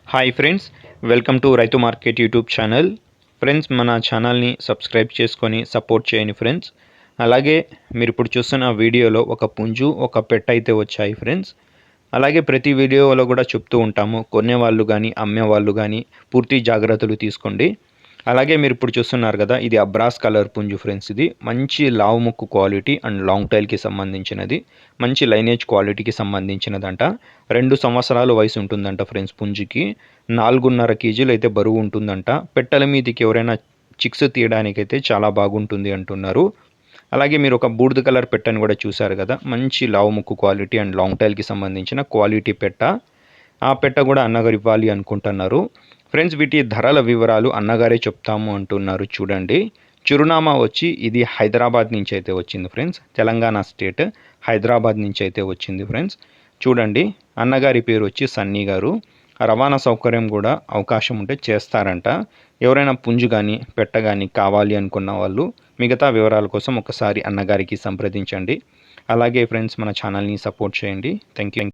Hi friends, welcome to రైతు market YouTube channel. Friends, మన ఛానల్ని సబ్స్క్రైబ్ చేసుకొని సపోర్ట్ చేయండి ఫ్రెండ్స్. అలాగే మీరు ఇప్పుడు చూస్తున్న వీడియోలో ఒక పుంజు ఒక పెట్ట అయితే వచ్చాయి ఫ్రెండ్స్. అలాగే ప్రతి వీడియోలో కూడా చెప్తూ ఉంటాము, కొనేవాళ్ళు కానీ అమ్మేవాళ్ళు కానీ పూర్తి జాగ్రత్తలు తీసుకోండి. అలాగే మీరు ఇప్పుడు చూస్తున్నారు కదా, ఇది అబ్రాస్ కలర్ పుంజు ఫ్రెండ్స్. ఇది మంచి లావు ముక్కు క్వాలిటీ అండ్ లాంగ్ టైల్కి సంబంధించినది, మంచి లైనేజ్ క్వాలిటీకి సంబంధించినదంట. 2 సంవత్సరాల వయసు ఉంటుందంట ఫ్రెండ్స్ పుంజుకి. 4.5 కేజీలు అయితే బరువు ఉంటుందంట. పెట్టెల మీదకి ఎవరైనా చిక్స్ తీయడానికైతే చాలా బాగుంటుంది అంటున్నారు. అలాగే మీరు ఒక బూడిద కలర్ పెట్టని కూడా చూశారు కదా, మంచి లావు ముక్కు క్వాలిటీ అండ్ లాంగ్ టైల్కి సంబంధించిన క్వాలిటీ పెట్ట. ఆ పెట్ట కూడా అన్నగారు ఇవ్వాలి అనుకుంటున్నారు ఫ్రెండ్స్. వీటి ధరల వివరాలు అన్నగారే చెప్తాము అంటున్నారు. చూడండి, చిరునామా వచ్చి ఇది హైదరాబాద్ నుంచి అయితే వచ్చింది ఫ్రెండ్స్. తెలంగాణ స్టేట్ హైదరాబాద్ నుంచి అయితే వచ్చింది ఫ్రెండ్స్. చూడండి, అన్నగారి పేరు వచ్చి సన్నీ గారు. రవాణా సౌకర్యం కూడా అవకాశం ఉంటే చేస్తారంట. ఎవరైనా పుంజు కానీ పెట్ట కానీ కావాలి అనుకున్న వాళ్ళు మిగతా వివరాల కోసం ఒకసారి అన్నగారికి సంప్రదించండి. అలాగే ఫ్రెండ్స్, మన ఛానల్ని సపోర్ట్ చేయండి. Thank you.